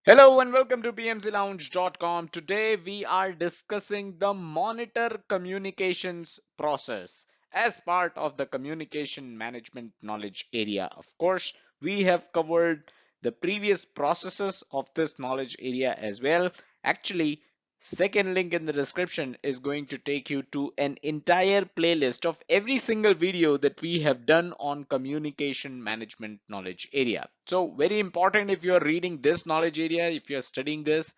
Hello and welcome to PMCLounge.com. Today we are discussing the monitor communications process as part of the communication management knowledge area. Of course, we have covered the previous processes of this knowledge area as well. Actually, second link in the description is going to take you to an entire playlist of every single video that we have done on communication management knowledge area. So very important, if you're reading this knowledge area, if you're studying this,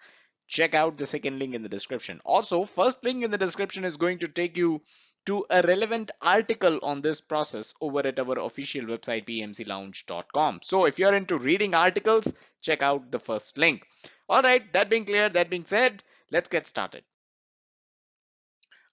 check out the second link in the description. Also, first link in the description is going to take you to a relevant article on this process over at our official website pmclounge.com. So if you're into reading articles, check out the first link. All right, that being clear, that being said, let's get started.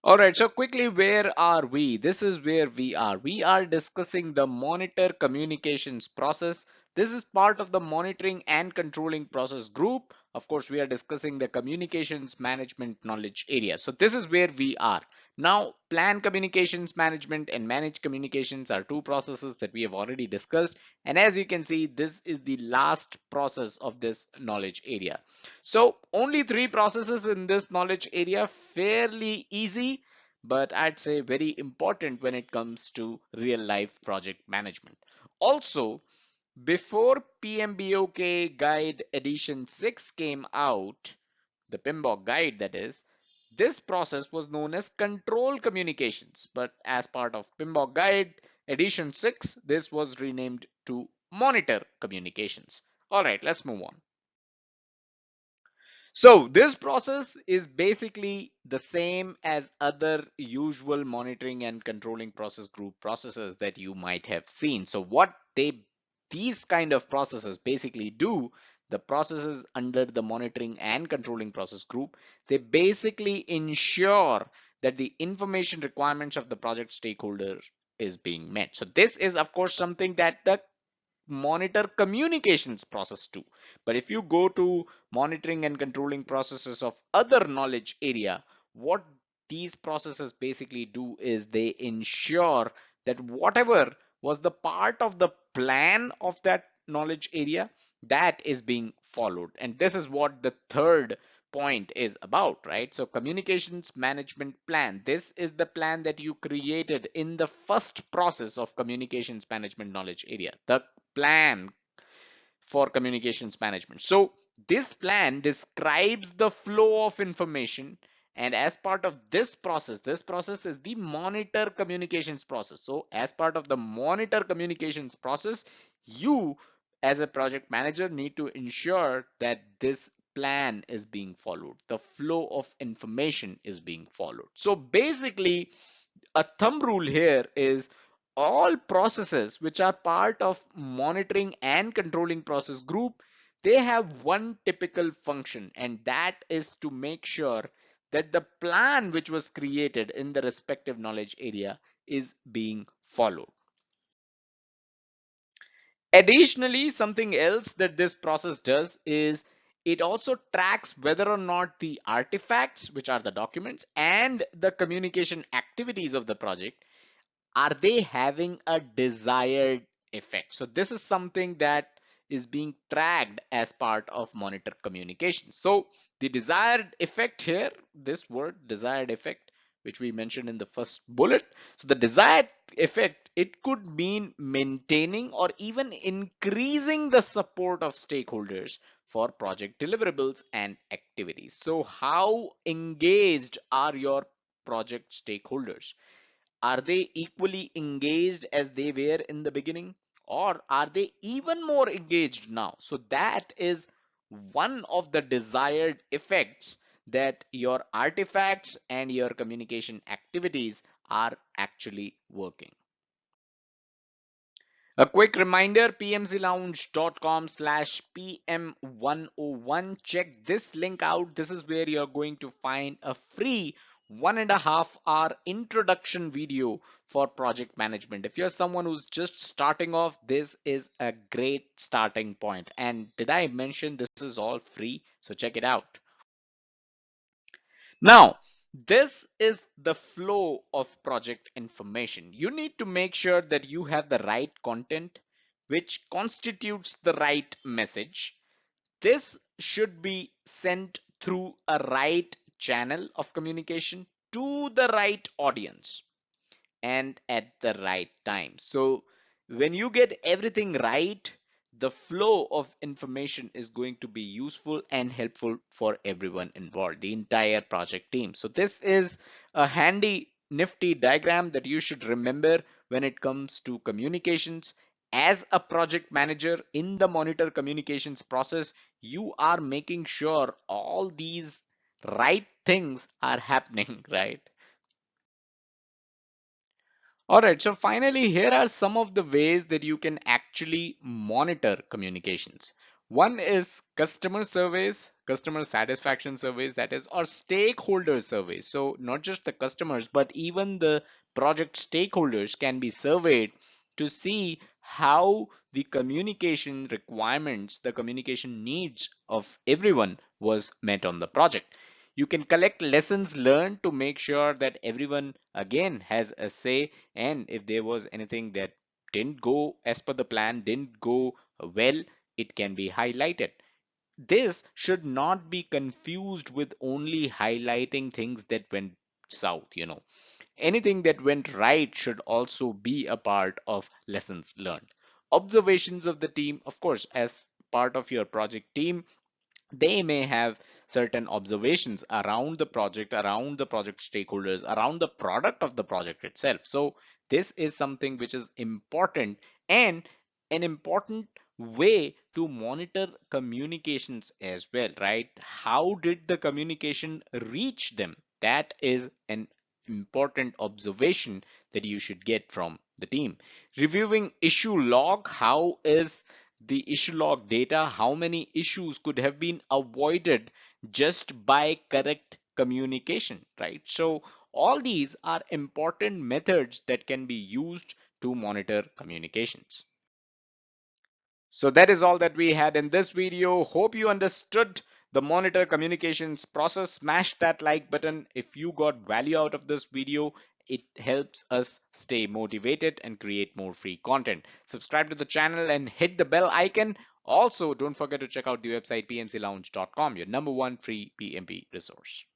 All right, so quickly, where are we? This is where we are. We are discussing the monitor communications process. This is part of the monitoring and controlling process group. Of course, we are discussing the communications management knowledge area. So this is where we are. Now, plan communications management and manage communications are two processes that we have already discussed. And as you can see, this is the last process of this knowledge area. So only three processes in this knowledge area, fairly easy, but I'd say very important when it comes to real life project management. Also, before PMBOK Guide Edition 6 came out, the PMBOK guide that is, this process was known as control communications, but as part of PMBOK Guide Edition 6, this was renamed to monitor communications. All right, let's move on. So this process is basically the same as other usual monitoring and controlling process group processes that you might have seen. So what these kind of processes basically do, the processes under the monitoring and controlling process group, they basically ensure that the information requirements of the project stakeholder is being met. So this is of course something that the monitor communications process too. But if you go to monitoring and controlling processes of other knowledge area, what these processes basically do is they ensure that whatever was the part of the plan of that knowledge area, that is being followed. And this is what the third point is about, right? So communications management plan, this is the plan that you created in the first process of communications management knowledge area, the plan for communications management. So this plan describes the flow of information, and as part of this process is the monitor communications process. So as part of the monitor communications process, you as a project manager need to ensure that this plan is being followed, the flow of information is being followed. So basically, a thumb rule here is all processes which are part of monitoring and controlling process group, they have one typical function, and that is to make sure that the plan which was created in the respective knowledge area is being followed. Additionally, something else that this process does is it also tracks whether or not the artifacts, which are the documents, and the communication activities of the project, are they having a desired effect. So this is something that is being tracked as part of monitor communication. So the desired effect here, this word desired effect, which we mentioned in the first bullet. So the desired effect, it could mean maintaining or even increasing the support of stakeholders for project deliverables and activities. So how engaged are your project stakeholders? Are they equally engaged as they were in the beginning, or are they even more engaged now? So that is one of the desired effects, that your artifacts and your communication activities are actually working. A quick reminder, pmclounge.com/pm101. Check this link out. This is where you're going to find a free 1.5 hour introduction video for project management. If you're someone who's just starting off, this is a great starting point. And did I mention this is all free? So check it out. Now, this is the flow of project information. You need to make sure that you have the right content, which constitutes the right message. This should be sent through a right channel of communication to the right audience and at the right time. So when you get everything right, the flow of information is going to be useful and helpful for everyone involved, the entire project team. So this is a handy, nifty diagram that you should remember when it comes to communications. As a project manager in the monitor communications process, you are making sure all these right things are happening, right? All right, so finally, here are some of the ways that you can actually monitor communications. One is customer surveys, customer satisfaction surveys, that is, or stakeholder surveys. So, not just the customers, but even the project stakeholders can be surveyed to see how the communication requirements, the communication needs of everyone was met on the project. You can collect lessons learned to make sure that everyone again has a say, and if there was anything that didn't go as per the plan, didn't go well, it can be highlighted. This should not be confused with only highlighting things that went south. Anything that went right should also be a part of lessons learned. Observations of the team, of course, as part of your project team, they may have certain observations around the project stakeholders, around the product of the project itself. So this is something which is important, and an important way to monitor communications as well, right? How did the communication reach them? That is an important observation that you should get from the team. Reviewing issue log, how is the issue log data, how many issues could have been avoided just by correct communication, right? So all these are important methods that can be used to monitor communications. So that is all that we had in this video. Hope you understood the monitor communications process. Smash that like button if you got value out of this video. It helps us stay motivated and create more free content. Subscribe to the channel and hit the bell icon. Also, don't forget to check out the website pmclounge.com, your number one free PMP resource.